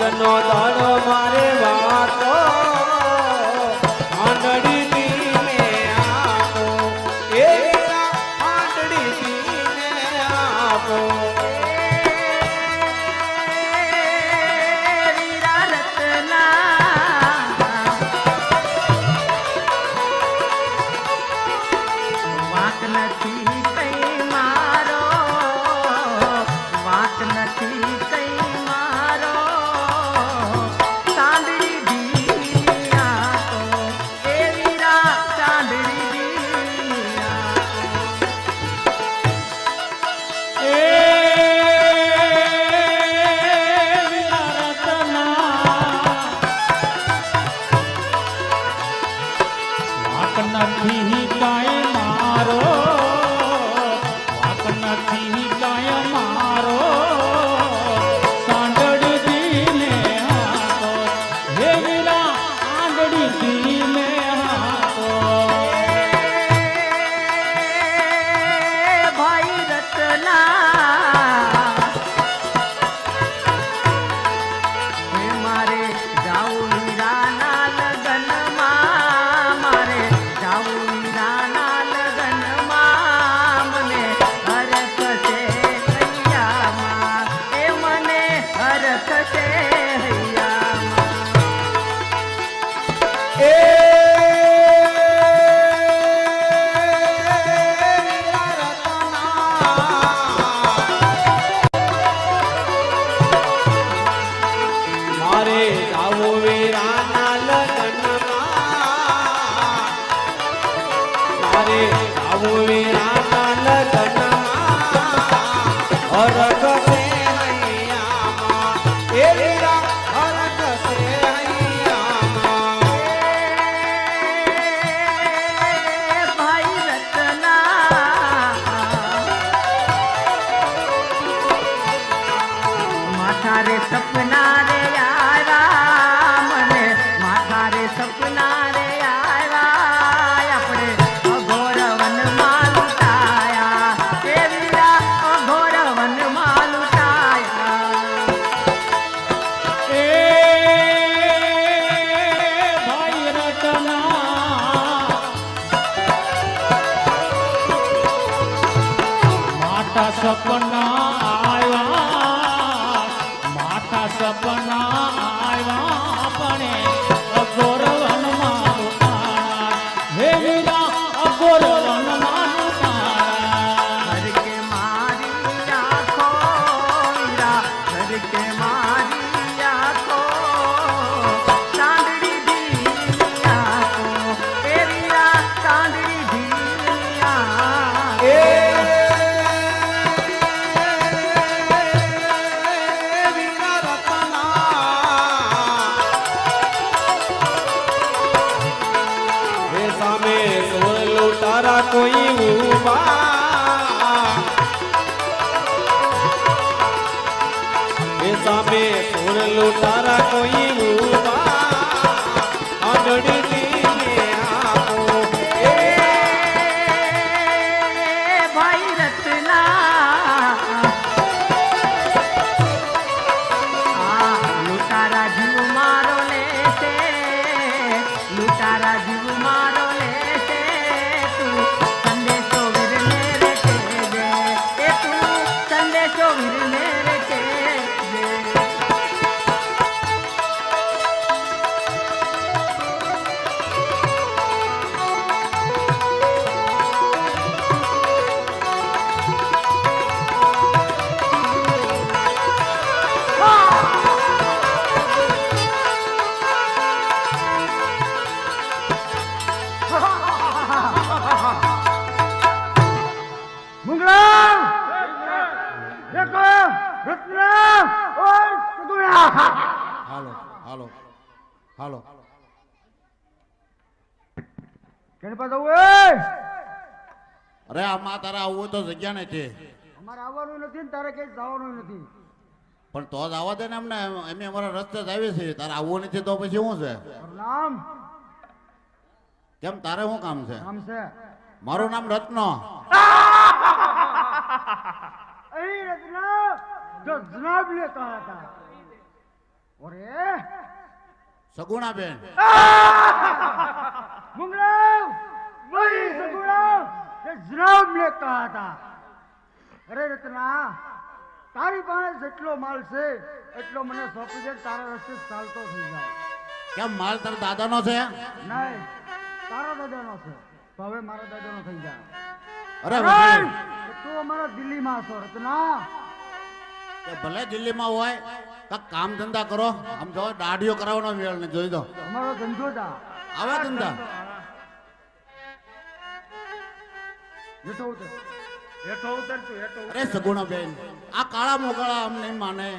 આજનો દાડો મારે વાતો આંધળી દીને આપો એ આંધળી દીને આપો નથી કાય મારો વાક નથી કાય મારો સાંડળી દીને હાથો હે વીરા આંધળી દીને હાથો ભાઈ રતના હે મારે જાઉં વીરાના લગનમાં મારે જાઉં વીરાના લગનમાં મને હરખ છે હૈયામાં એ મને હરખ છે હૈયામાં એ મારે જાવું વીરાના લગ્નમાં મારે જાવું વીરાના લગ્નમાં હરખ છે હૈયામાં એ વીરા હરખ છે હૈયામાં ભાઈ રતના માથા રે સપના રે આવ્યા મને માથા રે સપના રે આવ્યા આપણે અઘોર વનમાં લૂંટાયા એ વીરા અઘોર વનમાં લૂંટાયા એ ભાઈ રતના માતા સપના આવ્યા માતા સપના આવ્યા પણ અઘોર વનમાં લૂંટાણા હે વીરા અઘોર વનમાં લૂંટાણા હરકે મારી આંખો વીરા હરકે મારી આંખો ચાંદડી ધીની આંખો એ વીરા ચાંદડી ધીની આંખો એ વીરા રતના એ સામે સોર લૂંટારા કોઈ ઉભા એ સામે સોર લૂંટારા કોઈ ઉભા આંધળી દીને આપો એ ભાઈ રતના લૂંટારા જીવ મારો લેશે લૂંટારા જીવ મારો લેશે તું સંદેશો વીરને રે કહેજે એ તું સંદેશો વીરને રે કહેજે મંગળમ એક રત્ના ઓય કદુયા હાલો હાલો હાલો કેને પાસે આવું અરે આમાં તારે આવવું તો જગ્યા નથી અમારે આવવાનું નથી ને તારે કઈ જવાનું નથી પણ તો જ આવવા દે ને અમને અમે અમારા રસ્તે જ આવીએ છીએ તારે આવવું નથી તો પછી શું છે તારું નામ કેમ તારે શું કામ છે નામ છે મારું નામ રત્નો અહીં રત્ના જો જનાબ લેતા હતા ઓરે સગુણા બેન મંગળાવ વહી સગુણાવ ये जनाब ने कहा था अरे रत्ना તારી પાસે જેટલો માલ છે એટલો મને સોંપી દે તારા રસ્તે ચાલતો થઈ જાય કેમ માલ તારા દાદાનો છે નહીં તારા દાદાનો છે તો હવે મારા દાદાનો થઈ જાય અરે વજીર, તું અમારા દિલ્હીમાં છો રત્ના કે ભલે દિલ્હીમાં હોય કાંઈક કામ ધંધા કરો. આમ જો દાઢીઓ કરાવવાનો મેળ ને જોઈ દો અમારો ધંધો તા આવા ધંધા. જેઠો ઉતર અરે સગુણા બેન, આ કાળા મોગળા આમ નહીં માને.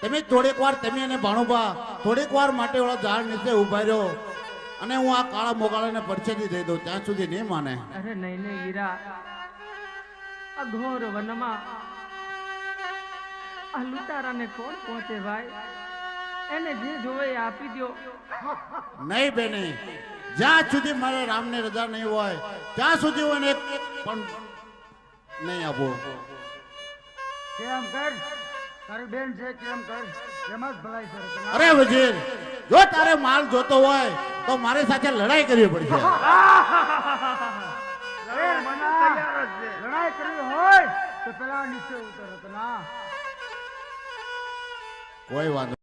તમે થોડીક વાર તમે એને ભાણુભા થોડીક વાર માટે ઓલો ઝાડ નીચે ઉભા રહ્યો અને હું આ કાળા મોગળાને પરછેદી દઈ દઉં ત્યાં સુધી નહીં માને. અરે નહીં નહીં વીરા, આ ઘોર વનમાં આ લૂંટારાને કોણ પહોંચે ભાઈ? એને જે જોવે એ આપી દ્યો. નહીં બેની, જ્યાં સુધી મારે રામને રજા નહીં હોય ત્યાં સુધી હું એને એક પણ નહીં આપું. કેમ કર તારી બેન છે કેમ કર એમાં જ ભલાઈ છે રત્ના. અરે વજીર, જો તારે માલ જોતો હોય તો મારી સાથે લડાઈ કરવી પડશે. અરે રત્ના, લડાઈ કરવી હોય તો પેલા નીચે ઉતર રત્ના. કોઈ વાંધો